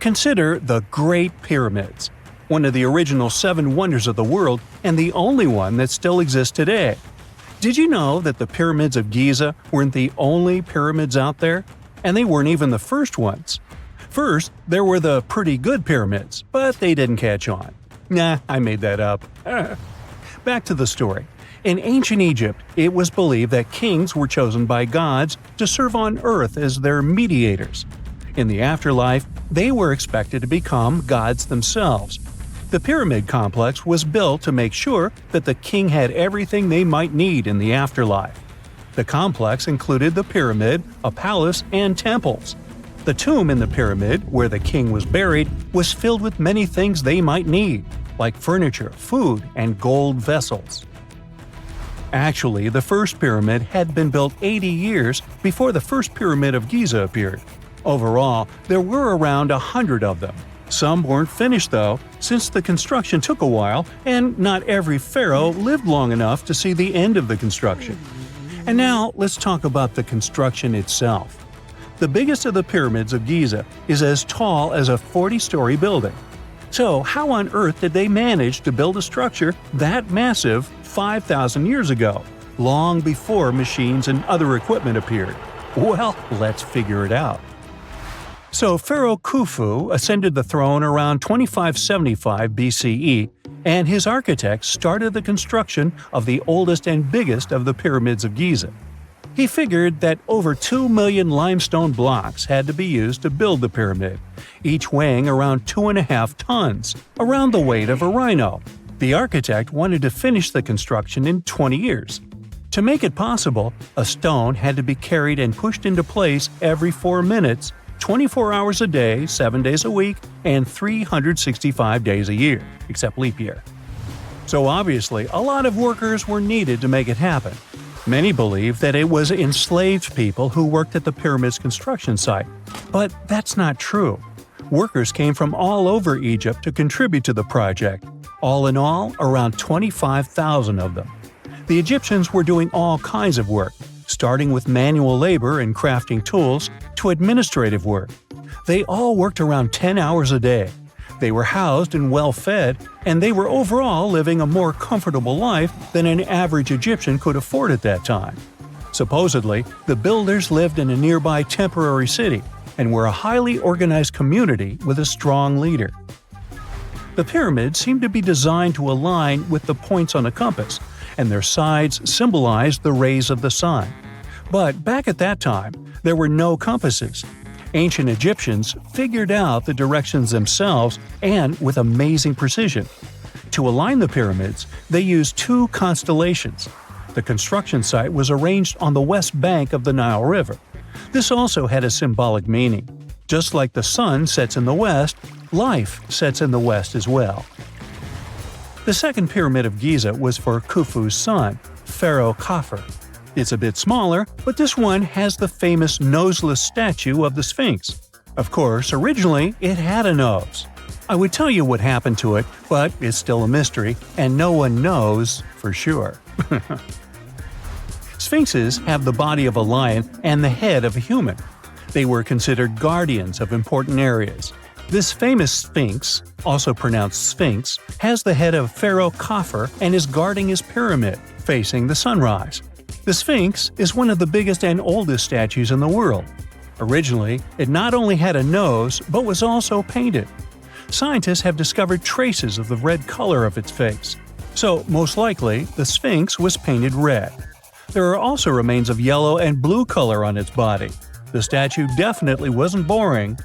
Consider the Great Pyramids, one of the original 7 wonders of the world and the only one that still exists today. Did you know that the pyramids of Giza weren't the only pyramids out there? And they weren't even the first ones. First, there were the pretty good pyramids, but they didn't catch on. Nah, I made that up. Back to the story. In ancient Egypt, it was believed that kings were chosen by gods to serve on earth as their mediators. In the afterlife, they were expected to become gods themselves. The pyramid complex was built to make sure that the king had everything they might need in the afterlife. The complex included the pyramid, a palace, and temples. The tomb in the pyramid, where the king was buried, was filled with many things they might need, like furniture, food, and gold vessels. Actually, the first pyramid had been built 80 years before the first pyramid of Giza appeared. Overall, there were around 100 of them. Some weren't finished though, since the construction took a while and not every pharaoh lived long enough to see the end of the construction. And now let's talk about the construction itself. The biggest of the pyramids of Giza is as tall as a 40-story building. So how on earth did they manage to build a structure that massive 5,000 years ago, long before machines and other equipment appeared? Well, let's figure it out. So Pharaoh Khufu ascended the throne around 2575 BCE, and his architects started the construction of the oldest and biggest of the pyramids of Giza. He figured that over 2 million limestone blocks had to be used to build the pyramid, each weighing around 2.5 tons, around the weight of a rhino. The architect wanted to finish the construction in 20 years. To make it possible, a stone had to be carried and pushed into place every 4 minutes, 24 hours a day, 7 days a week, and 365 days a year, except leap year. So obviously, a lot of workers were needed to make it happen. Many believe that it was enslaved people who worked at the pyramid's construction site, but that's not true. Workers came from all over Egypt to contribute to the project. All in all, around 25,000 of them. The Egyptians were doing all kinds of work, starting with manual labor and crafting tools to administrative work. They all worked around 10 hours a day. They were housed and well fed, and they were overall living a more comfortable life than an average Egyptian could afford at that time. Supposedly, the builders lived in a nearby temporary city and were a highly organized community with a strong leader. The pyramids seemed to be designed to align with the points on a compass, and their sides symbolized the rays of the sun. But back at that time, there were no compasses. Ancient Egyptians figured out the directions themselves and with amazing precision. To align the pyramids, they used 2 constellations. The construction site was arranged on the west bank of the Nile River. This also had a symbolic meaning. Just like the sun sets in the west, life sets in the west as well. The second pyramid of Giza was for Khufu's son, Pharaoh Khafre. It's a bit smaller, but this one has the famous noseless statue of the Sphinx. Of course, originally it had a nose. I would tell you what happened to it, but it's still a mystery, and no one knows for sure. Sphinxes have the body of a lion and the head of a human. They were considered guardians of important areas. This famous Sphinx, also pronounced Sphinx, has the head of Pharaoh Khafre and is guarding his pyramid, facing the sunrise. The Sphinx is one of the biggest and oldest statues in the world. Originally, it not only had a nose, but was also painted. Scientists have discovered traces of the red color of its face. So, most likely, the Sphinx was painted red. There are also remains of yellow and blue color on its body. The statue definitely wasn't boring.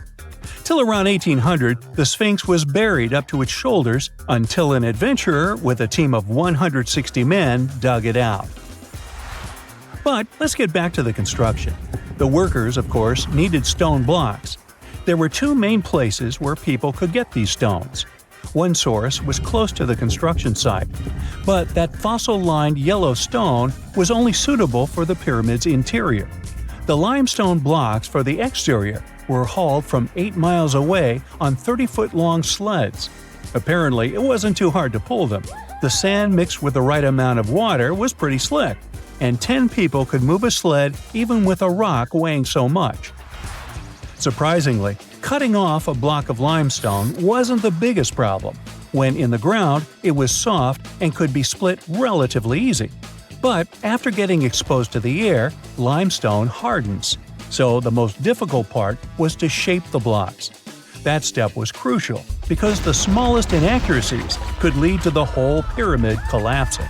Till around 1800, the Sphinx was buried up to its shoulders until an adventurer with a team of 160 men dug it out. But let's get back to the construction. The workers, of course, needed stone blocks. There were 2 main places where people could get these stones. One source was close to the construction site, but that fossil-lined yellow stone was only suitable for the pyramid's interior. The limestone blocks for the exterior were hauled from 8 miles away on 30-foot-long sleds. Apparently, it wasn't too hard to pull them. The sand mixed with the right amount of water was pretty slick, and 10 people could move a sled even with a rock weighing so much. Surprisingly, cutting off a block of limestone wasn't the biggest problem. When in the ground, it was soft and could be split relatively easy. But after getting exposed to the air, limestone hardens. So the most difficult part was to shape the blocks. That step was crucial because the smallest inaccuracies could lead to the whole pyramid collapsing.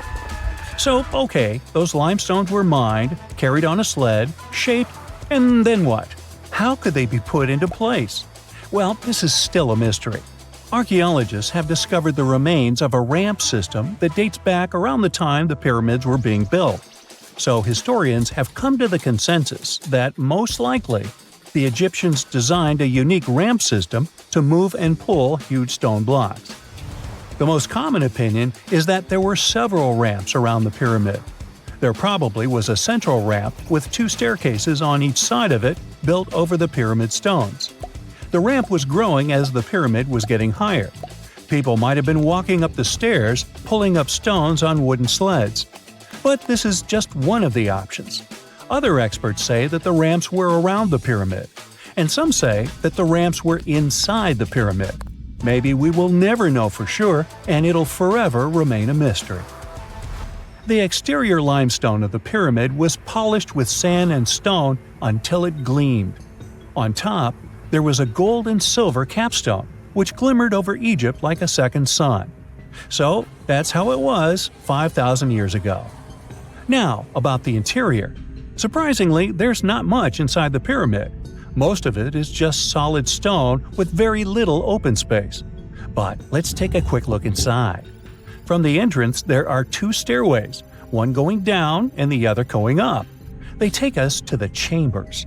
So, okay, those limestones were mined, carried on a sled, shaped, and then what? How could they be put into place? Well, this is still a mystery. Archaeologists have discovered the remains of a ramp system that dates back around the time the pyramids were being built. So historians have come to the consensus that most likely, the Egyptians designed a unique ramp system to move and pull huge stone blocks. The most common opinion is that there were several ramps around the pyramid. There probably was a central ramp with 2 staircases on each side of it built over the pyramid stones. The ramp was growing as the pyramid was getting higher. People might have been walking up the stairs, pulling up stones on wooden sleds. But this is just one of the options. Other experts say that the ramps were around the pyramid, and some say that the ramps were inside the pyramid. Maybe we will never know for sure, and it'll forever remain a mystery. The exterior limestone of the pyramid was polished with sand and stone until it gleamed. On top, there was a gold and silver capstone, which glimmered over Egypt like a second sun. So that's how it was 5,000 years ago. Now, about the interior. Surprisingly, there's not much inside the pyramid. Most of it is just solid stone with very little open space. But let's take a quick look inside. From the entrance, there are 2 stairways, one going down and the other going up. They take us to the chambers.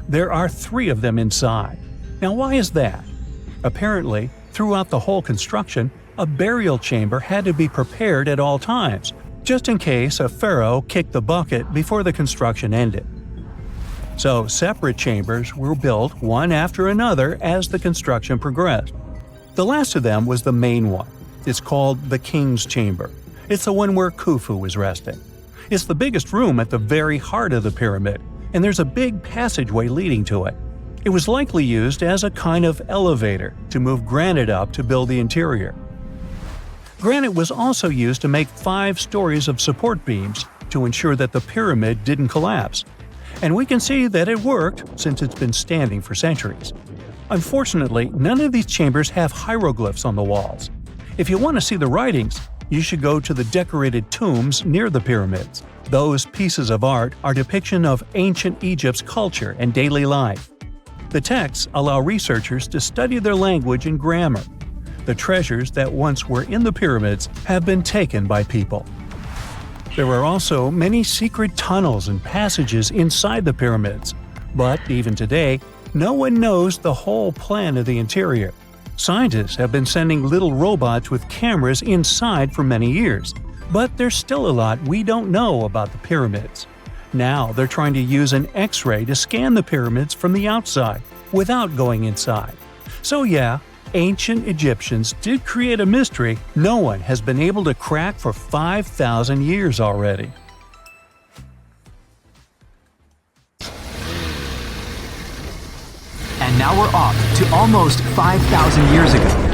There are 3 of them inside. Now, why is that? Apparently, throughout the whole construction, a burial chamber had to be prepared at all times, just in case a pharaoh kicked the bucket before the construction ended. So, separate chambers were built one after another as the construction progressed. The last of them was the main one. It's called the King's Chamber. It's the one where Khufu was resting. It's the biggest room at the very heart of the pyramid, and there's a big passageway leading to it. It was likely used as a kind of elevator to move granite up to build the interior. Granite was also used to make 5 stories of support beams to ensure that the pyramid didn't collapse. And we can see that it worked since it's been standing for centuries. Unfortunately, none of these chambers have hieroglyphs on the walls. If you want to see the writings, you should go to the decorated tombs near the pyramids. Those pieces of art are depiction of ancient Egypt's culture and daily life. The texts allow researchers to study their language and grammar. The treasures that once were in the pyramids have been taken by people. There are also many secret tunnels and passages inside the pyramids, but even today, no one knows the whole plan of the interior. Scientists have been sending little robots with cameras inside for many years, but there's still a lot we don't know about the pyramids. Now they're trying to use an X-ray to scan the pyramids from the outside, without going inside. So yeah, ancient Egyptians did create a mystery no one has been able to crack for 5,000 years already. And now we're off to almost 5,000 years ago.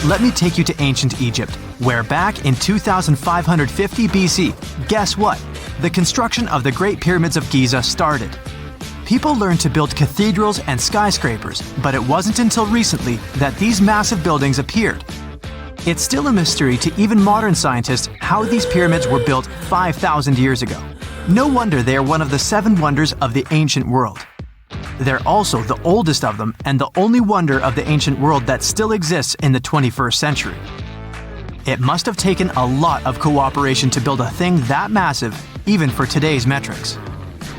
Let me take you to ancient Egypt, where back in 2550 BC, guess what? The construction of the Great Pyramids of Giza started. People learned to build cathedrals and skyscrapers, but it wasn't until recently that these massive buildings appeared. It's still a mystery to even modern scientists how these pyramids were built 5,000 years ago. No wonder they are one of the 7 wonders of the ancient world. They're also the oldest of them and the only wonder of the ancient world that still exists in the 21st century. It must have taken a lot of cooperation to build a thing that massive, even for today's metrics.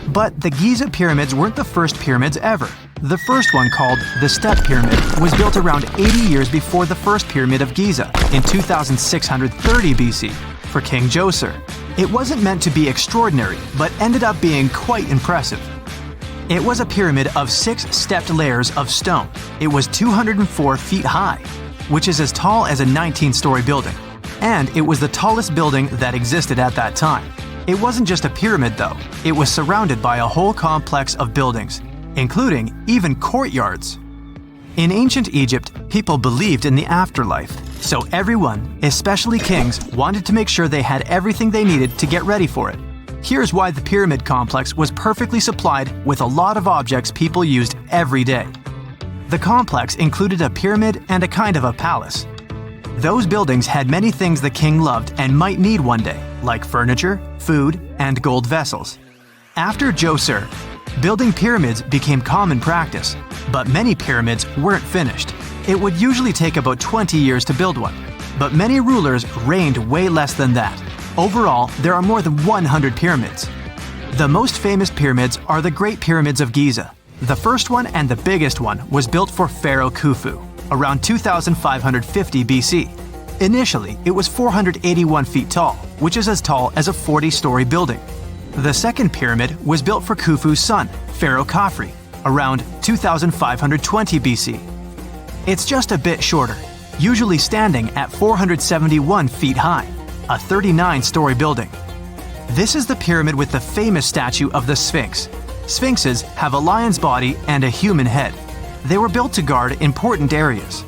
But the Giza pyramids weren't the first pyramids ever. The first one, called the Step Pyramid, was built around 80 years before the first pyramid of Giza, in 2630 BC, for King Djoser. It wasn't meant to be extraordinary, but ended up being quite impressive. It was a pyramid of 6 stepped layers of stone. It was 204 feet high, which is as tall as a 19-story building. And it was the tallest building that existed at that time. It wasn't just a pyramid though, it was surrounded by a whole complex of buildings, including even courtyards. In ancient Egypt, people believed in the afterlife, so everyone, especially kings, wanted to make sure they had everything they needed to get ready for it. Here's why the pyramid complex was perfectly supplied with a lot of objects people used every day. The complex included a pyramid and a kind of a palace. Those buildings had many things the king loved and might need one day, like furniture, food, and gold vessels. After Djoser, building pyramids became common practice, but many pyramids weren't finished. It would usually take about 20 years to build one, but many rulers reigned way less than that. Overall, there are more than 100 pyramids. The most famous pyramids are the Great Pyramids of Giza. The first one and the biggest one was built for Pharaoh Khufu, around 2550 BC. Initially, it was 481 feet tall, which is as tall as a 40-story building. The second pyramid was built for Khufu's son, Pharaoh Khafre, around 2520 BC. It's just a bit shorter, usually standing at 471 feet high, a 39-story building. This is the pyramid with the famous statue of the Sphinx. Sphinxes have a lion's body and a human head. They were built to guard important areas.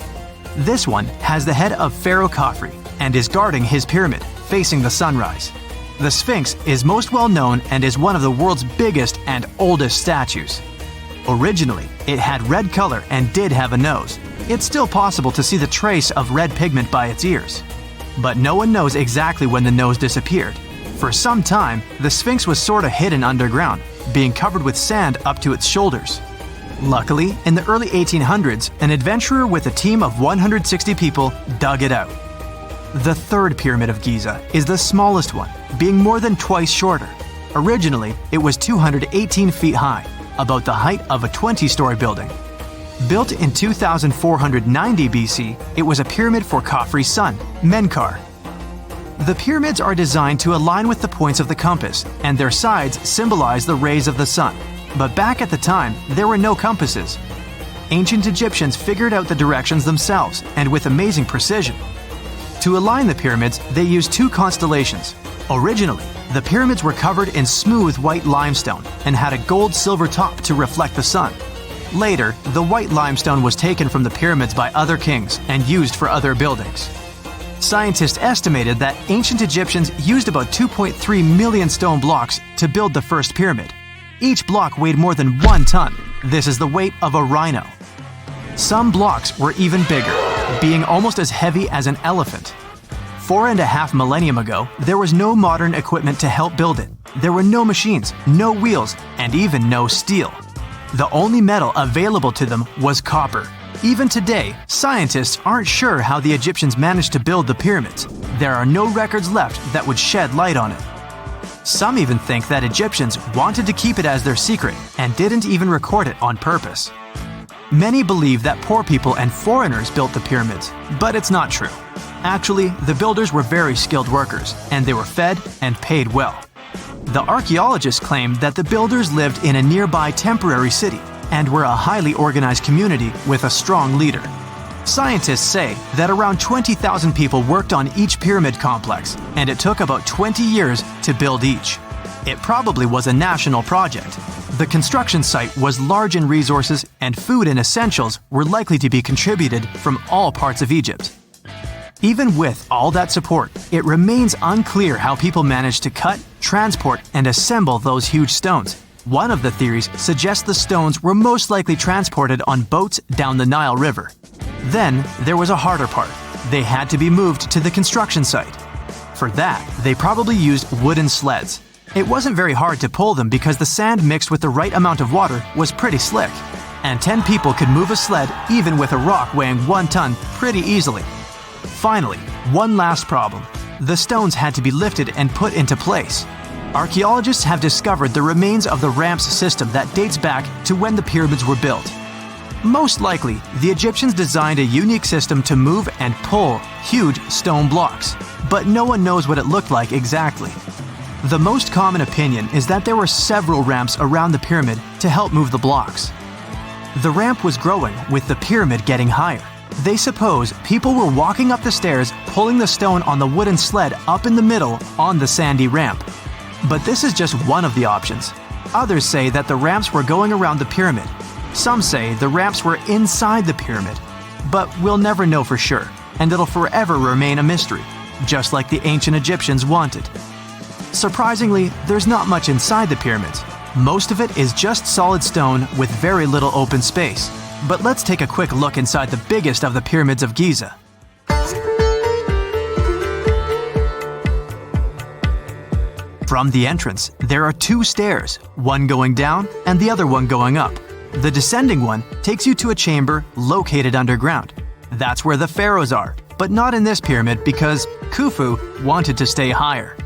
This one has the head of Pharaoh Khafre and is guarding his pyramid, facing the sunrise. The Sphinx is most well known and is one of the world's biggest and oldest statues. Originally, it had red color and did have a nose. It's still possible to see the trace of red pigment by its ears. But no one knows exactly when the nose disappeared. For some time, the Sphinx was sort of hidden underground, being covered with sand up to its shoulders. Luckily, in the early 1800s, an adventurer with a team of 160 people dug it out. The third pyramid of Giza is the smallest one, being more than twice shorter. Originally, it was 218 feet high, about the height of a 20-story building. Built in 2490 BC, it was a pyramid for Khafre's son, Menkaure. The pyramids are designed to align with the points of the compass, and their sides symbolize the rays of the sun. But back at the time, there were no compasses. Ancient Egyptians figured out the directions themselves, and with amazing precision. To align the pyramids, they used two constellations. Originally, the pyramids were covered in smooth white limestone and had a gold-silver top to reflect the sun. Later, the white limestone was taken from the pyramids by other kings and used for other buildings. Scientists estimated that ancient Egyptians used about 2.3 million stone blocks to build the first pyramid. Each block weighed more than 1 ton. This is the weight of a rhino. Some blocks were even bigger, being almost as heavy as an elephant. 4.5 millennia ago, there was no modern equipment to help build it. There were no machines, no wheels, and even no steel. The only metal available to them was copper. Even today, scientists aren't sure how the Egyptians managed to build the pyramids. There are no records left that would shed light on it. Some even think that Egyptians wanted to keep it as their secret and didn't even record it on purpose. Many believe that poor people and foreigners built the pyramids, but it's not true. Actually, the builders were very skilled workers, and they were fed and paid well. The archaeologists claim that the builders lived in a nearby temporary city and were a highly organized community with a strong leader. Scientists say that around 20,000 people worked on each pyramid complex, and it took about 20 years to build each. It probably was a national project. The construction site was large in resources, and food and essentials were likely to be contributed from all parts of Egypt. Even with all that support, it remains unclear how people managed to cut, transport, and assemble those huge stones. One of the theories suggests the stones were most likely transported on boats down the Nile River. Then, there was a harder part. They had to be moved to the construction site. For that, they probably used wooden sleds. It wasn't very hard to pull them because the sand mixed with the right amount of water was pretty slick. And 10 people could move a sled even with a rock weighing 1 ton pretty easily. Finally, one last problem. The stones had to be lifted and put into place. Archaeologists have discovered the remains of the ramps system that dates back to when the pyramids were built. Most likely, the Egyptians designed a unique system to move and pull huge stone blocks, but no one knows what it looked like exactly. The most common opinion is that there were several ramps around the pyramid to help move the blocks. The ramp was growing with the pyramid getting higher. They suppose people were walking up the stairs, pulling the stone on the wooden sled up in the middle on the sandy ramp. But this is just one of the options. Others say that the ramps were going around the pyramid. Some say the ramps were inside the pyramid. But we'll never know for sure, and it'll forever remain a mystery, just like the ancient Egyptians wanted. Surprisingly, there's not much inside the pyramids. Most of it is just solid stone with very little open space. But let's take a quick look inside the biggest of the pyramids of Giza. From the entrance, there are two stairs, one going down and the other one going up. The descending one takes you to a chamber located underground. That's where the pharaohs are, but not in this pyramid because Khufu wanted to stay higher.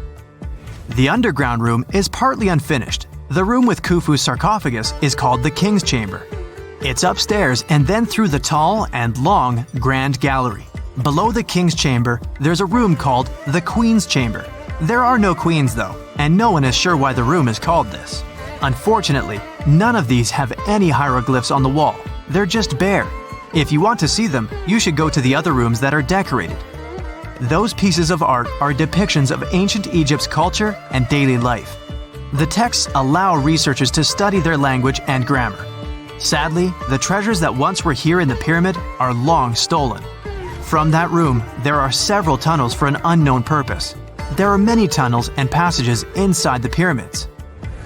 The underground room is partly unfinished. The room with Khufu's sarcophagus is called the King's Chamber. It's upstairs and then through the tall and long Grand Gallery. Below the King's Chamber, there's a room called the Queen's Chamber. There are no queens though, and no one is sure why the room is called this. Unfortunately, none of these have any hieroglyphs on the wall. They're just bare. If you want to see them, you should go to the other rooms that are decorated. Those pieces of art are depictions of ancient Egypt's culture and daily life. The texts allow researchers to study their language and grammar. Sadly, the treasures that once were here in the pyramid are long stolen. From that room, there are several tunnels for an unknown purpose. There are many tunnels and passages inside the pyramids.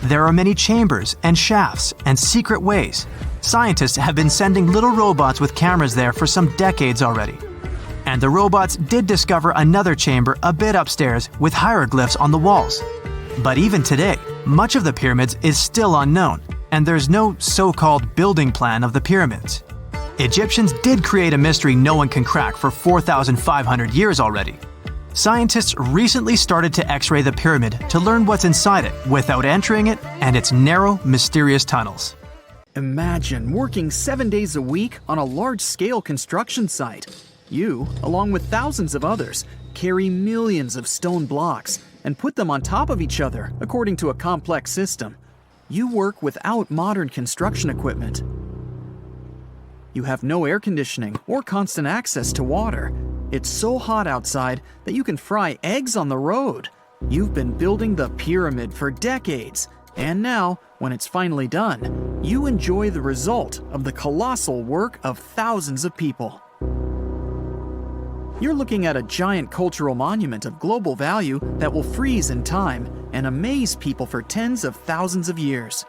There are many chambers and shafts and secret ways. Scientists have been sending little robots with cameras there for some decades already. And the robots did discover another chamber a bit upstairs with hieroglyphs on the walls. But even today, much of the pyramids is still unknown, and there's no so-called building plan of the pyramids. Egyptians did create a mystery no one can crack for 4,500 years already. Scientists recently started to X-ray the pyramid to learn what's inside it without entering it and its narrow, mysterious tunnels. Imagine working 7 days a week on a large-scale construction site. You, along with thousands of others, carry millions of stone blocks and put them on top of each other according to a complex system. You work without modern construction equipment. You have no air conditioning or constant access to water. It's so hot outside that you can fry eggs on the road. You've been building the pyramid for decades, and now, when it's finally done, you enjoy the result of the colossal work of thousands of people. You're looking at a giant cultural monument of global value that will freeze in time and amaze people for tens of thousands of years.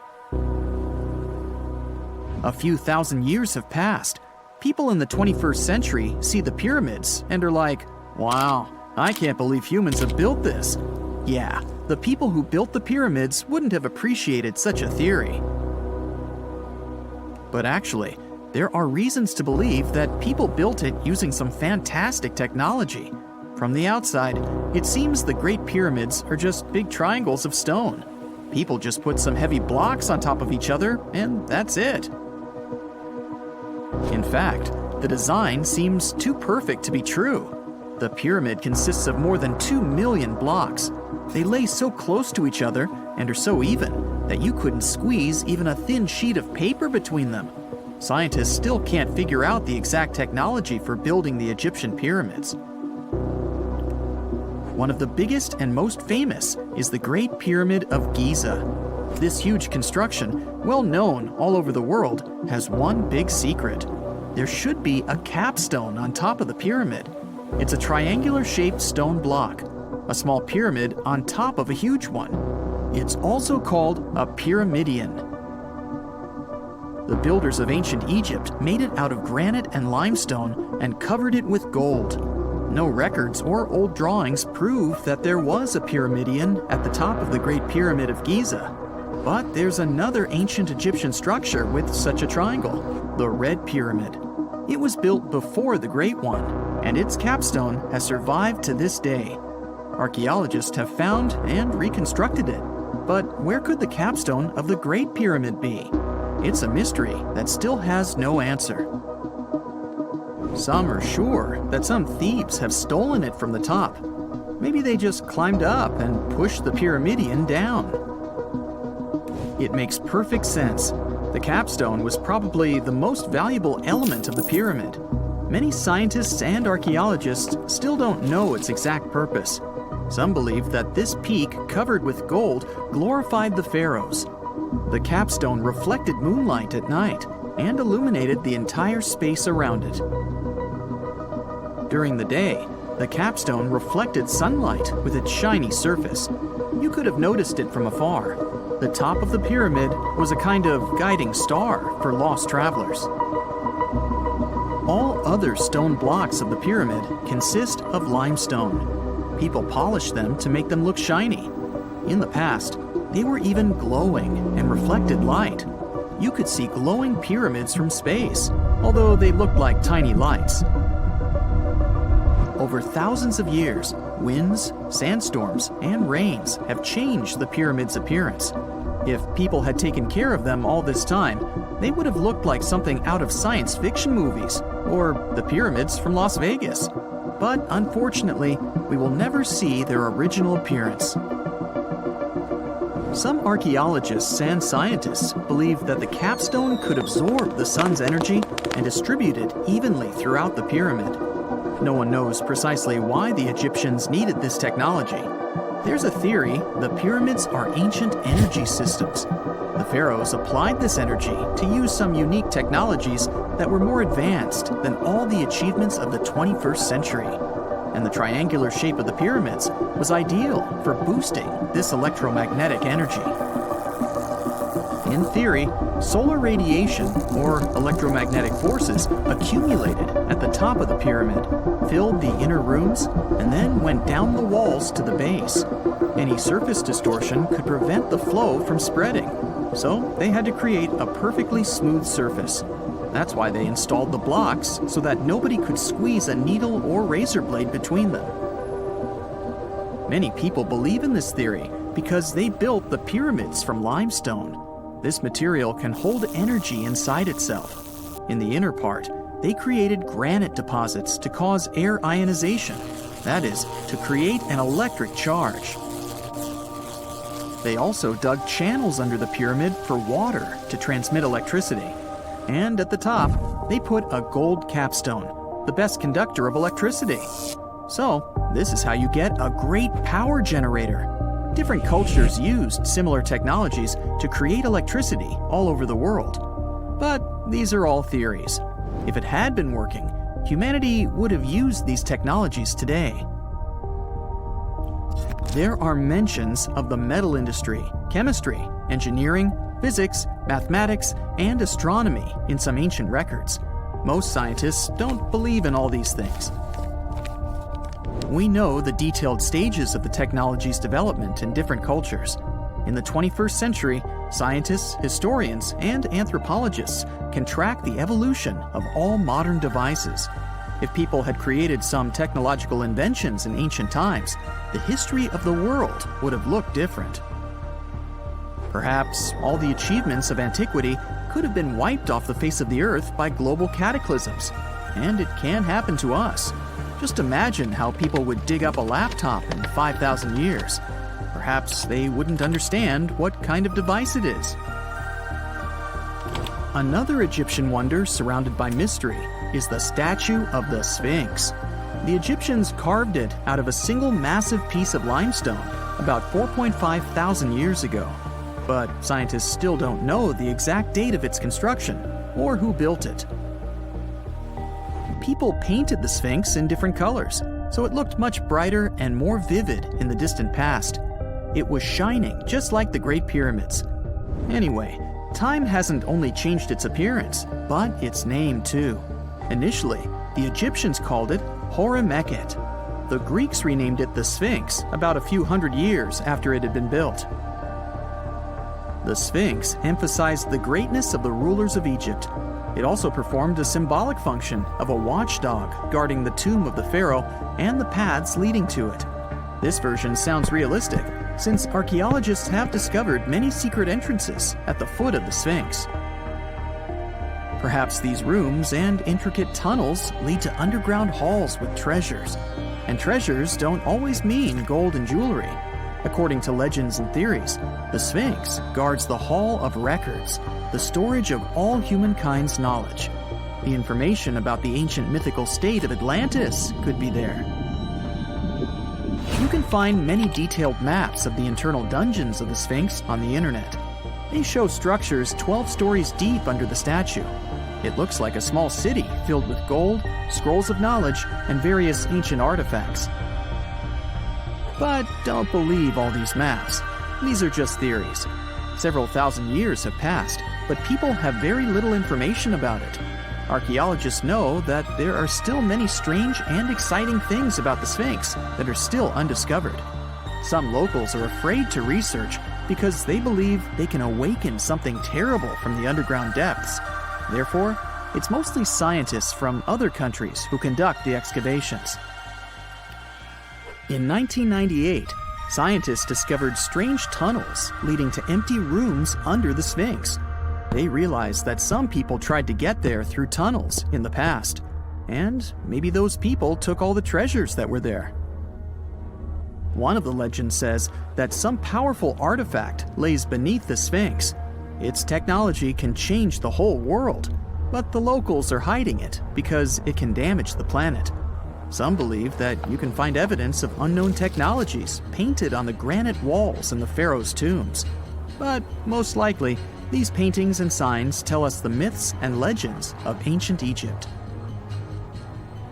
A few thousand years have passed. People in the 21st century see the pyramids and are like, wow, I can't believe humans have built this. Yeah, the people who built the pyramids wouldn't have appreciated such a theory. But actually, there are reasons to believe that people built it using some fantastic technology. From the outside, it seems the Great Pyramids are just big triangles of stone. People just put some heavy blocks on top of each other, and that's it. In fact, the design seems too perfect to be true. The pyramid consists of more than 2 million blocks. They lay so close to each other and are so even that you couldn't squeeze even a thin sheet of paper between them. Scientists still can't figure out the exact technology for building the Egyptian pyramids. One of the biggest and most famous is the Great Pyramid of Giza. This huge construction, well known all over the world, has one big secret. There should be a capstone on top of the pyramid. It's a triangular-shaped stone block, a small pyramid on top of a huge one. It's also called a pyramidion. The builders of ancient Egypt made it out of granite and limestone and covered it with gold. No records or old drawings prove that there was a pyramidion at the top of the Great Pyramid of Giza. But there's another ancient Egyptian structure with such a triangle, the Red Pyramid. It was built before the Great One, and its capstone has survived to this day. Archaeologists have found and reconstructed it. But where could the capstone of the Great Pyramid be? It's a mystery that still has no answer. Some are sure that some thieves have stolen it from the top. Maybe they just climbed up and pushed the pyramidion down. It makes perfect sense. The capstone was probably the most valuable element of the pyramid. Many scientists and archaeologists still don't know its exact purpose. Some believe that this peak covered with gold glorified the pharaohs. The capstone reflected moonlight at night and illuminated the entire space around it. During the day, the capstone reflected sunlight with its shiny surface. You could have noticed it from afar. The top of the pyramid was a kind of guiding star for lost travelers. All other stone blocks of the pyramid consist of limestone. People polished them to make them look shiny. In the past, they were even glowing and reflected light. You could see glowing pyramids from space, although they looked like tiny lights. Over thousands of years, winds, sandstorms, and rains have changed the pyramid's appearance. If people had taken care of them all this time, they would have looked like something out of science fiction movies, or the pyramids from Las Vegas. But unfortunately, we will never see their original appearance. Some archaeologists and scientists believe that the capstone could absorb the sun's energy and distribute it evenly throughout the pyramid. No one knows precisely why the Egyptians needed this technology. There's a theory the pyramids are ancient energy systems. The pharaohs applied this energy to use some unique technologies that were more advanced than all the achievements of the 21st century. And the triangular shape of the pyramids was ideal for boosting this electromagnetic energy. In theory, solar radiation, or electromagnetic forces, accumulated at the top of the pyramid, filled the inner rooms, and then went down the walls to the base. Any surface distortion could prevent the flow from spreading, so they had to create a perfectly smooth surface. That's why they installed the blocks so that nobody could squeeze a needle or razor blade between them. Many people believe in this theory because they built the pyramids from limestone. This material can hold energy inside itself. In the inner part, they created granite deposits to cause air ionization, that is, to create an electric charge. They also dug channels under the pyramid for water to transmit electricity. And at the top, they put a gold capstone, the best conductor of electricity. So, this is how you get a great power generator. Different cultures used similar technologies to create electricity all over the world. But these are all theories. If it had been working, humanity would have used these technologies today. There are mentions of the metal industry, chemistry, engineering, physics, mathematics, and astronomy in some ancient records. Most scientists don't believe in all these things. We know the detailed stages of the technology's development in different cultures. In the 21st century, scientists, historians, and anthropologists can track the evolution of all modern devices. If people had created some technological inventions in ancient times, the history of the world would have looked different. Perhaps all the achievements of antiquity could have been wiped off the face of the earth by global cataclysms. And it can happen to us. Just imagine how people would dig up a laptop in 5,000 years. Perhaps they wouldn't understand what kind of device it is. Another Egyptian wonder surrounded by mystery is the statue of the Sphinx. The Egyptians carved it out of a single massive piece of limestone about 4.5 thousand years ago. But scientists still don't know the exact date of its construction or who built it. People painted the Sphinx in different colors, so it looked much brighter and more vivid in the distant past. It was shining just like the Great Pyramids. Anyway, time hasn't only changed its appearance, but its name too. Initially, the Egyptians called it Hor-Mekhet. The Greeks renamed it the Sphinx about a few hundred years after it had been built. The Sphinx emphasized the greatness of the rulers of Egypt. It also performed a symbolic function of a watchdog guarding the tomb of the pharaoh and the paths leading to it. This version sounds realistic, since archaeologists have discovered many secret entrances at the foot of the Sphinx. Perhaps these rooms and intricate tunnels lead to underground halls with treasures. And treasures don't always mean gold and jewelry. According to legends and theories, the Sphinx guards the Hall of Records, the storage of all humankind's knowledge. The information about the ancient mythical state of Atlantis could be there. You can find many detailed maps of the internal dungeons of the Sphinx on the internet. They show structures 12 stories deep under the statue. It looks like a small city filled with gold, scrolls of knowledge, and various ancient artifacts. But don't believe all these maps. These are just theories. Several thousand years have passed, but people have very little information about it. Archaeologists know that there are still many strange and exciting things about the Sphinx that are still undiscovered. Some locals are afraid to research because they believe they can awaken something terrible from the underground depths. Therefore, it's mostly scientists from other countries who conduct the excavations. In 1998, scientists discovered strange tunnels leading to empty rooms under the Sphinx. They realized that some people tried to get there through tunnels in the past, and maybe those people took all the treasures that were there. One of the legends says that some powerful artifact lays beneath the Sphinx. Its technology can change the whole world, but the locals are hiding it because it can damage the planet. Some believe that you can find evidence of unknown technologies painted on the granite walls in the pharaohs' tombs. But most likely, these paintings and signs tell us the myths and legends of ancient Egypt.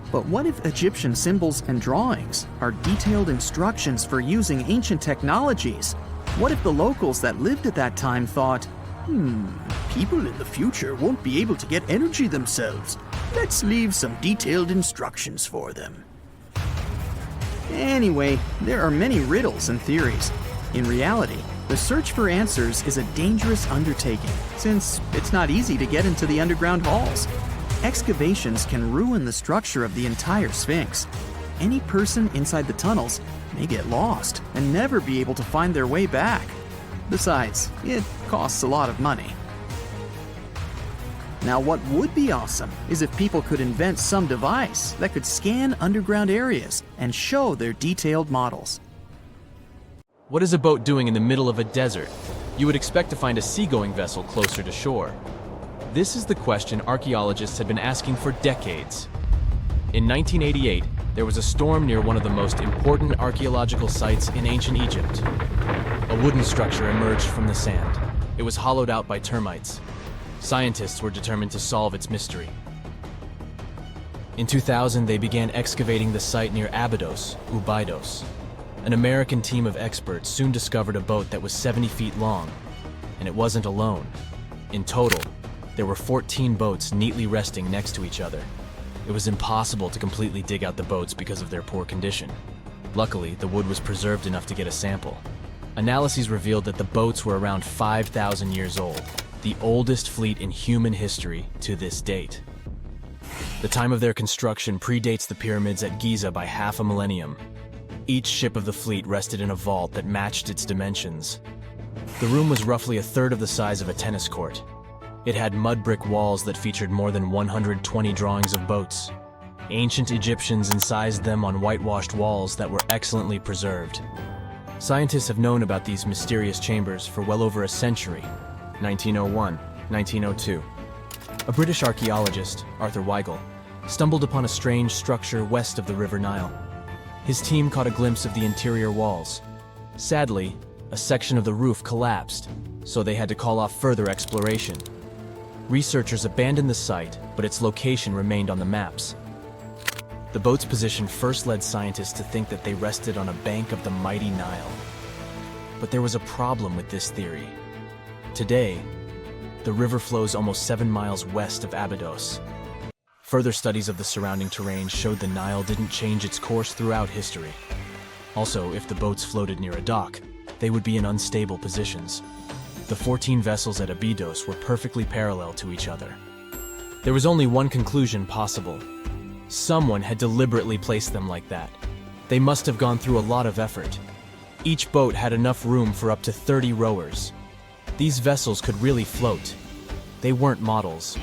But what if Egyptian symbols and drawings are detailed instructions for using ancient technologies? What if the locals that lived at that time thought, people in the future won't be able to get energy themselves. Let's leave some detailed instructions for them. Anyway, there are many riddles and theories. In reality, the search for answers is a dangerous undertaking, since it's not easy to get into the underground halls. Excavations can ruin the structure of the entire Sphinx. Any person inside the tunnels may get lost and never be able to find their way back. Besides, it costs a lot of money. Now, what would be awesome is if people could invent some device that could scan underground areas and show their detailed models. What is a boat doing in the middle of a desert? You would expect to find a seagoing vessel closer to shore. This is the question archaeologists had been asking for decades. In 1988, there was a storm near one of the most important archaeological sites in ancient Egypt. A wooden structure emerged from the sand. It was hollowed out by termites. Scientists were determined to solve its mystery. In 2000, they began excavating the site near Abydos, Ubidos. An American team of experts soon discovered a boat that was 70 feet long, and it wasn't alone. In total, there were 14 boats neatly resting next to each other. It was impossible to completely dig out the boats because of their poor condition. Luckily, the wood was preserved enough to get a sample. Analyses revealed that the boats were around 5,000 years old, the oldest fleet in human history to this date. The time of their construction predates the pyramids at Giza by half a millennium. Each ship of the fleet rested in a vault that matched its dimensions. The room was roughly a third of the size of a tennis court. It had mud brick walls that featured more than 120 drawings of boats. Ancient Egyptians incised them on whitewashed walls that were excellently preserved. Scientists have known about these mysterious chambers for well over a century. 1901, 1902. A British archaeologist, Arthur Weigel, stumbled upon a strange structure west of the River Nile. His team caught a glimpse of the interior walls. Sadly, a section of the roof collapsed, so they had to call off further exploration. Researchers abandoned the site, but its location remained on the maps. The boat's position first led scientists to think that they rested on a bank of the mighty Nile. But there was a problem with this theory. Today, the river flows almost 7 miles west of Abydos. Further studies of the surrounding terrain showed the Nile didn't change its course throughout history. Also, if the boats floated near a dock, they would be in unstable positions. The 14 vessels at Abydos were perfectly parallel to each other. There was only one conclusion possible. Someone had deliberately placed them like that. They must have gone through a lot of effort. Each boat had enough room for up to 30 rowers. These vessels could really float. They weren't models,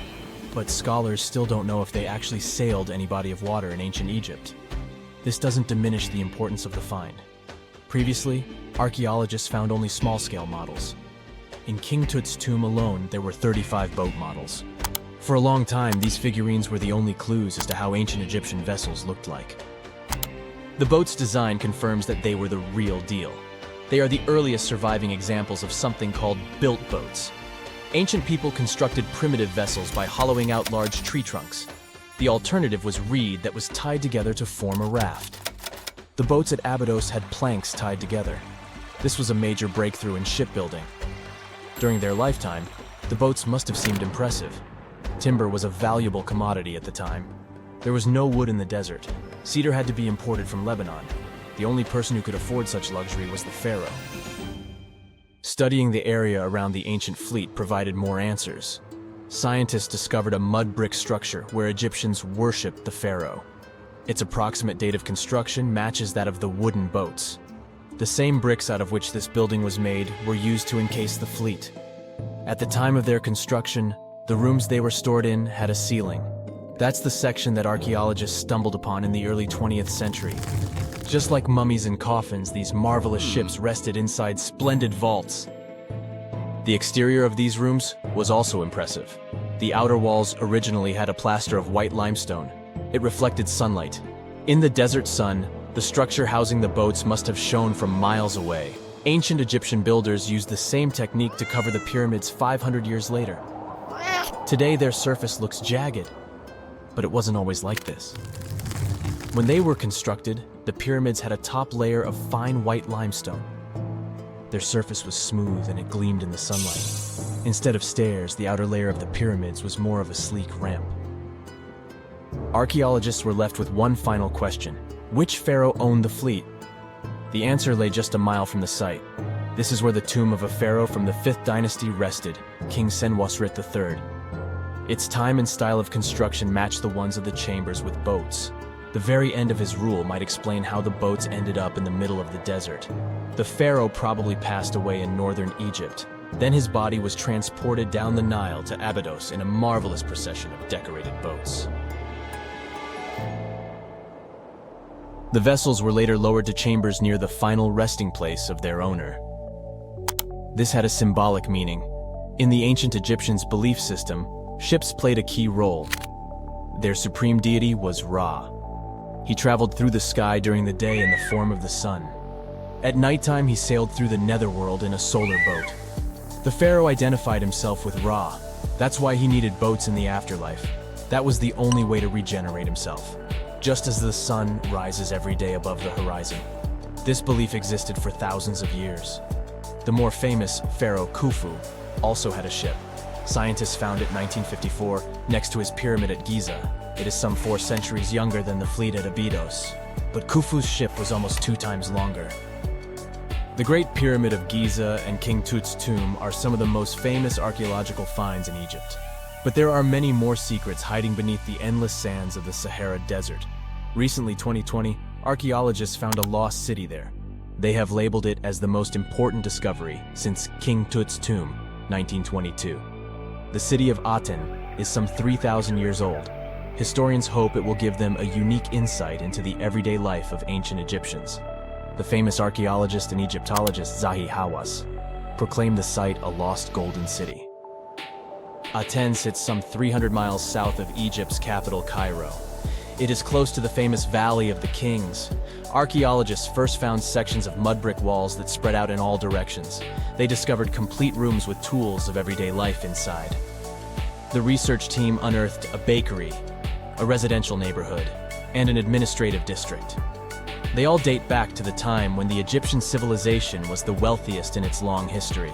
but scholars still don't know if they actually sailed any body of water in ancient Egypt. This doesn't diminish the importance of the find. Previously, archaeologists found only small-scale models. In King Tut's tomb alone, there were 35 boat models. For a long time, these figurines were the only clues as to how ancient Egyptian vessels looked like. The boat's design confirms that they were the real deal. They are the earliest surviving examples of something called built boats. Ancient people constructed primitive vessels by hollowing out large tree trunks. The alternative was reed that was tied together to form a raft. The boats at Abydos had planks tied together. This was a major breakthrough in shipbuilding. During their lifetime, the boats must have seemed impressive. Timber was a valuable commodity at the time. There was no wood in the desert. Cedar had to be imported from Lebanon. The only person who could afford such luxury was the pharaoh. Studying the area around the ancient fleet provided more answers. Scientists discovered a mud brick structure where Egyptians worshipped the pharaoh. Its approximate date of construction matches that of the wooden boats. The same bricks out of which this building was made were used to encase the fleet. At the time of their construction, the rooms they were stored in had a ceiling. That's the section that archaeologists stumbled upon in the early 20th century. Just like mummies and coffins, these marvelous ships rested inside splendid vaults. The exterior of these rooms was also impressive. The outer walls originally had a plaster of white limestone. It reflected sunlight. In the desert sun, the structure housing the boats must have shone from miles away. Ancient Egyptian builders used the same technique to cover the pyramids 500 years later. Today, their surface looks jagged, but it wasn't always like this. When they were constructed, the pyramids had a top layer of fine white limestone. Their surface was smooth and it gleamed in the sunlight. Instead of stairs, the outer layer of the pyramids was more of a sleek ramp. Archaeologists were left with one final question. Which pharaoh owned the fleet? The answer lay just a mile from the site. This is where the tomb of a pharaoh from the 5th dynasty rested, King Senwosret III. Its time and style of construction matched the ones of the chambers with boats. The very end of his rule might explain how the boats ended up in the middle of the desert. The pharaoh probably passed away in northern Egypt. Then his body was transported down the Nile to Abydos in a marvelous procession of decorated boats. The vessels were later lowered to chambers near the final resting place of their owner. This had a symbolic meaning. In the ancient Egyptians' belief system, ships played a key role. Their supreme deity was Ra. He traveled through the sky during the day in the form of the sun. At nighttime, he sailed through the netherworld in a solar boat. The pharaoh identified himself with Ra. That's why he needed boats in the afterlife. That was the only way to regenerate himself. Just as the sun rises every day above the horizon. This belief existed for thousands of years. The more famous Pharaoh Khufu also had a ship. Scientists found it in 1954 next to his pyramid at Giza. It is some 4 centuries younger than the fleet at Abydos, but Khufu's ship was almost 2 times longer. The Great Pyramid of Giza and King Tut's tomb are some of the most famous archaeological finds in Egypt. But there are many more secrets hiding beneath the endless sands of the Sahara Desert. Recently, 2020, archaeologists found a lost city there. They have labeled it as the most important discovery since King Tut's tomb, 1922. The city of Aten is some 3,000 years old. Historians hope it will give them a unique insight into the everyday life of ancient Egyptians. The famous archaeologist and Egyptologist Zahi Hawass proclaimed the site a lost golden city. Aten sits some 300 miles south of Egypt's capital, Cairo. It is close to the famous Valley of the Kings. Archaeologists first found sections of mud brick walls that spread out in all directions. They discovered complete rooms with tools of everyday life inside. The research team unearthed a bakery, a residential neighborhood, and an administrative district. They all date back to the time when the Egyptian civilization was the wealthiest in its long history.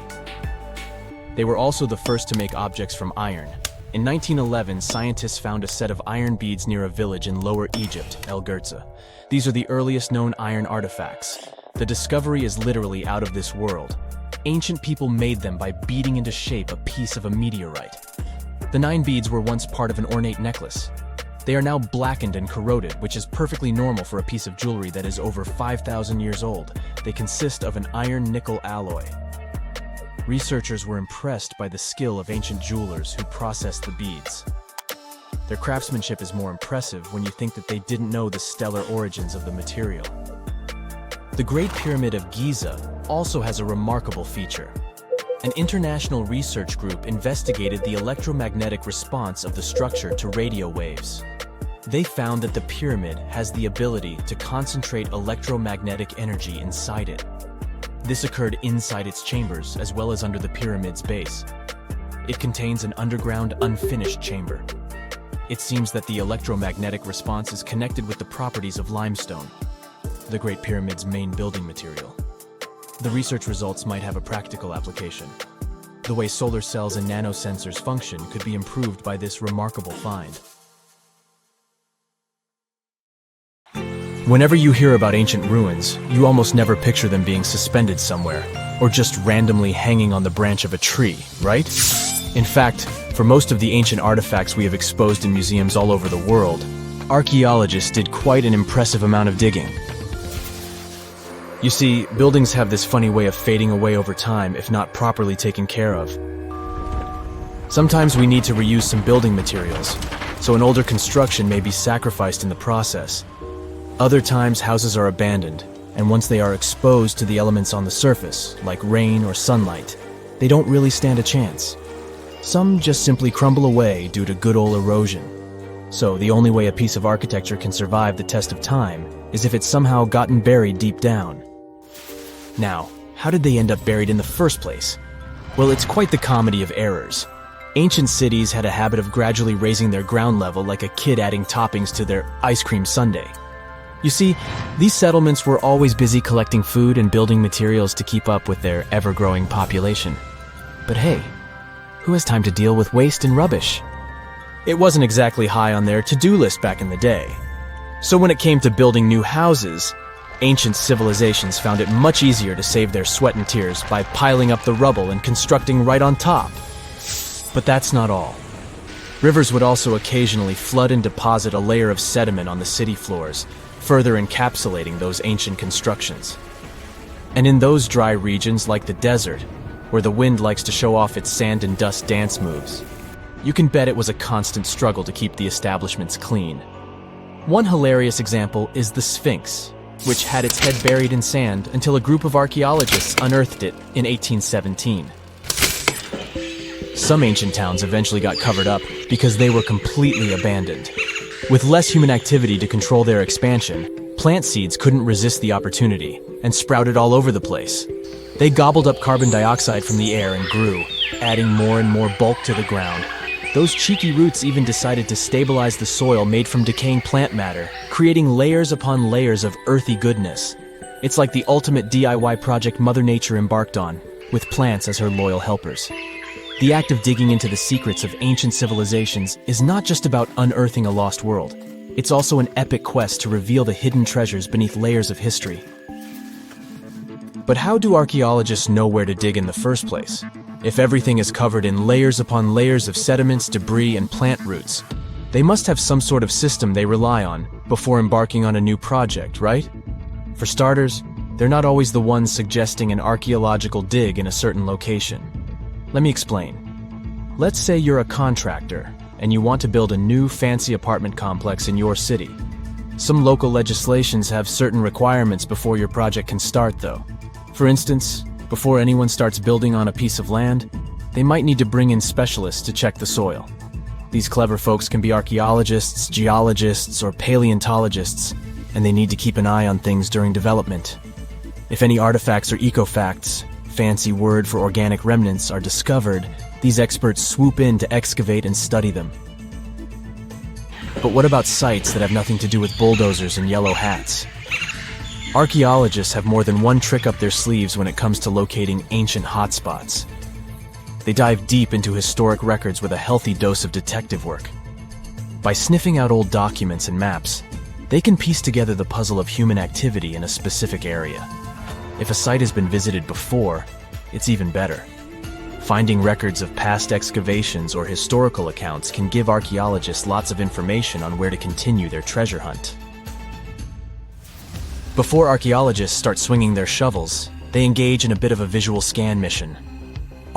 They were also the first to make objects from iron. In 1911, scientists found a set of iron beads near a village in Lower Egypt, El Girza. These are the earliest known iron artifacts. The discovery is literally out of this world. Ancient people made them by beating into shape a piece of a meteorite. The 9 beads were once part of an ornate necklace. They are now blackened and corroded, which is perfectly normal for a piece of jewelry that is over 5,000 years old. They consist of an iron-nickel alloy. Researchers were impressed by the skill of ancient jewelers who processed the beads. Their craftsmanship is more impressive when you think that they didn't know the stellar origins of the material. The Great Pyramid of Giza also has a remarkable feature. An international research group investigated the electromagnetic response of the structure to radio waves. They found that the pyramid has the ability to concentrate electromagnetic energy inside it. This occurred inside its chambers as well as under the pyramid's base. It contains an underground, unfinished chamber. It seems that the electromagnetic response is connected with the properties of limestone, the Great Pyramid's main building material. The research results might have a practical application. The way solar cells and nanosensors function could be improved by this remarkable find. Whenever you hear about ancient ruins, you almost never picture them being suspended somewhere, or just randomly hanging on the branch of a tree, right? In fact, for most of the ancient artifacts we have exposed in museums all over the world, archaeologists did quite an impressive amount of digging. You see, buildings have this funny way of fading away over time if not properly taken care of. Sometimes we need to reuse some building materials, so an older construction may be sacrificed in the process. Other times, houses are abandoned, and once they are exposed to the elements on the surface, like rain or sunlight, they don't really stand a chance. Some just simply crumble away due to good old erosion. So the only way a piece of architecture can survive the test of time is if it's somehow gotten buried deep down. Now, how did they end up buried in the first place? Well, it's quite the comedy of errors. Ancient cities had a habit of gradually raising their ground level like a kid adding toppings to their ice cream sundae. You see, these settlements were always busy collecting food and building materials to keep up with their ever-growing population. But hey, who has time to deal with waste and rubbish? It wasn't exactly high on their to-do list back in the day. So when it came to building new houses, ancient civilizations found it much easier to save their sweat and tears by piling up the rubble and constructing right on top. But that's not all. Rivers would also occasionally flood and deposit a layer of sediment on the city floors, further encapsulating those ancient constructions. And in those dry regions like the desert, where the wind likes to show off its sand and dust dance moves, you can bet it was a constant struggle to keep the establishments clean. One hilarious example is the Sphinx, which had its head buried in sand until a group of archaeologists unearthed it in 1817. Some ancient towns eventually got covered up because they were completely abandoned. With less human activity to control their expansion, plant seeds couldn't resist the opportunity and sprouted all over the place. They gobbled up carbon dioxide from the air and grew, adding more and more bulk to the ground. Those cheeky roots even decided to stabilize the soil made from decaying plant matter, creating layers upon layers of earthy goodness. It's like the ultimate DIY project Mother Nature embarked on, with plants as her loyal helpers. The act of digging into the secrets of ancient civilizations is not just about unearthing a lost world. It's also an epic quest to reveal the hidden treasures beneath layers of history. But how do archaeologists know where to dig in the first place? If everything is covered in layers upon layers of sediments, debris, and plant roots, they must have some sort of system they rely on before embarking on a new project, right? For starters, they're not always the ones suggesting an archaeological dig in a certain location. Let me explain. Let's say you're a contractor and you want to build a new fancy apartment complex in your city. Some local legislations have certain requirements before your project can start, though. For instance, before anyone starts building on a piece of land, they might need to bring in specialists to check the soil. These clever folks can be archaeologists, geologists, or paleontologists, and they need to keep an eye on things during development. If any artifacts or ecofacts, fancy word for organic remnants, are discovered, these experts swoop in to excavate and study them. But what about sites that have nothing to do with bulldozers and yellow hats? Archaeologists have more than one trick up their sleeves when it comes to locating ancient hotspots. They dive deep into historic records with a healthy dose of detective work. By sniffing out old documents and maps, they can piece together the puzzle of human activity in a specific area. If a site has been visited before, it's even better. Finding records of past excavations or historical accounts can give archaeologists lots of information on where to continue their treasure hunt. Before archaeologists start swinging their shovels, they engage in a bit of a visual scan mission.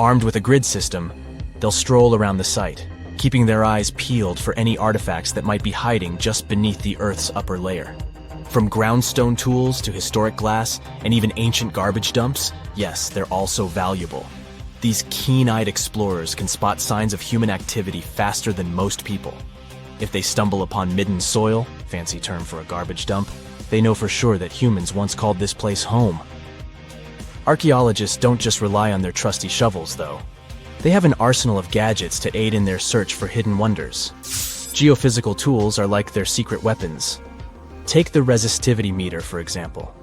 Armed with a grid system, they'll stroll around the site, keeping their eyes peeled for any artifacts that might be hiding just beneath the Earth's upper layer. From groundstone tools to historic glass and even ancient garbage dumps, yes, they're all so valuable. These keen-eyed explorers can spot signs of human activity faster than most people. If they stumble upon midden soil, fancy term for a garbage dump, they know for sure that humans once called this place home. Archaeologists don't just rely on their trusty shovels, though. They have an arsenal of gadgets to aid in their search for hidden wonders. Geophysical tools are like their secret weapons. Take the resistivity meter, for example.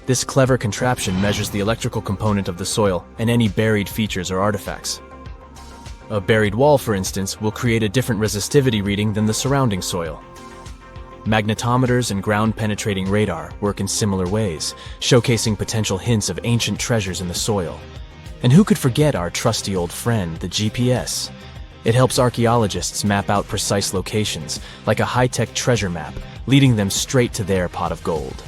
This clever contraption measures the electrical component of the soil and any buried features or artifacts. A buried wall, for instance, will create a different resistivity reading than the surrounding soil. Magnetometers and ground-penetrating radar work in similar ways, showcasing potential hints of ancient treasures in the soil. And who could forget our trusty old friend, the GPS? It helps archaeologists map out precise locations, like a high-tech treasure map, leading them straight to their pot of gold.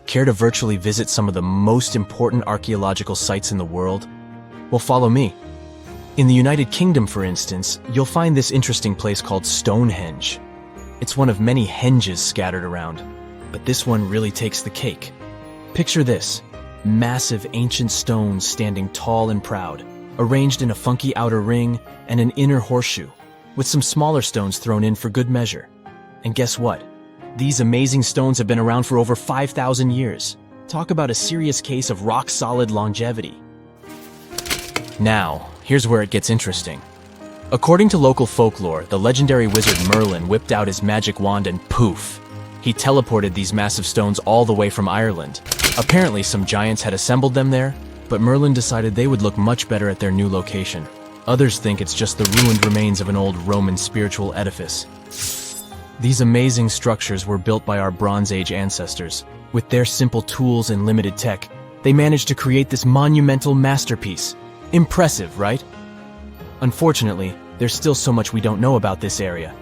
Care to virtually visit some of the most important archaeological sites in the world? Well, follow me. In the United Kingdom, for instance, you'll find this interesting place called Stonehenge. It's one of many henges scattered around, but this one really takes the cake. Picture this: massive ancient stones standing tall and proud, arranged in a funky outer ring and an inner horseshoe, with some smaller stones thrown in for good measure. And guess what? These amazing stones have been around for over 5,000 years. Talk about a serious case of rock-solid longevity. Now, here's where it gets interesting. According to local folklore, the legendary wizard Merlin whipped out his magic wand and poof! He teleported these massive stones all the way from Ireland. Apparently, some giants had assembled them there, but Merlin decided they would look much better at their new location. Others think it's just the ruined remains of an old Roman spiritual edifice. These amazing structures were built by our Bronze Age ancestors. With their simple tools and limited tech, they managed to create this monumental masterpiece. Impressive, right? Unfortunately, there's still so much we don't know about this area.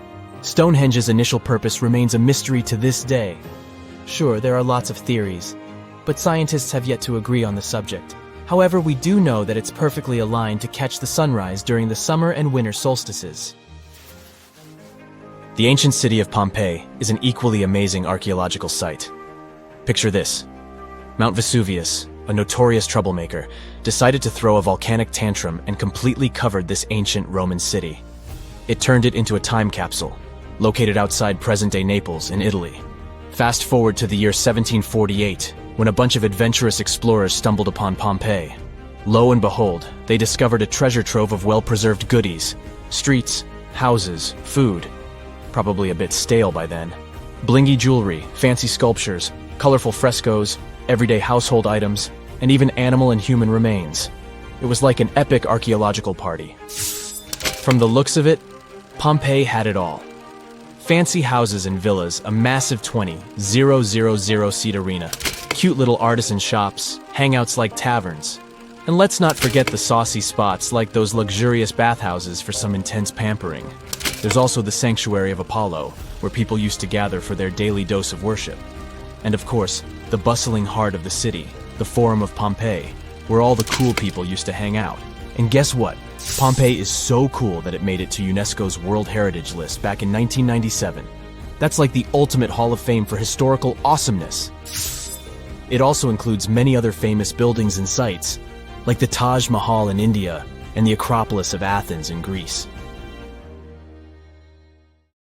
Stonehenge's initial purpose remains a mystery to this day. Sure, there are lots of theories, but scientists have yet to agree on the subject. However, we do know that it's perfectly aligned to catch the sunrise during the summer and winter solstices. The ancient city of Pompeii is an equally amazing archaeological site. Picture this: Mount Vesuvius, a notorious troublemaker, decided to throw a volcanic tantrum and completely covered this ancient Roman city. It turned it into a time capsule, located outside present-day Naples in Italy. Fast forward to the year 1748, when a bunch of adventurous explorers stumbled upon Pompeii. Lo and behold, they discovered a treasure trove of well-preserved goodies: streets, houses, food. Probably a bit stale by then. Blingy jewelry, fancy sculptures, colorful frescoes, everyday household items, and even animal and human remains. It was like an epic archaeological party. From the looks of it, Pompeii had it all. Fancy houses and villas, a massive 20,000-seat arena, cute little artisan shops, hangouts like taverns. And let's not forget the saucy spots like those luxurious bathhouses for some intense pampering. There's also the Sanctuary of Apollo, where people used to gather for their daily dose of worship. And of course, the bustling heart of the city, the Forum of Pompeii, where all the cool people used to hang out. And guess what? Pompeii is so cool that it made it to UNESCO's World Heritage List back in 1997. That's like the ultimate Hall of Fame for historical awesomeness. It also includes many other famous buildings and sites, like the Taj Mahal in India and the Acropolis of Athens in Greece.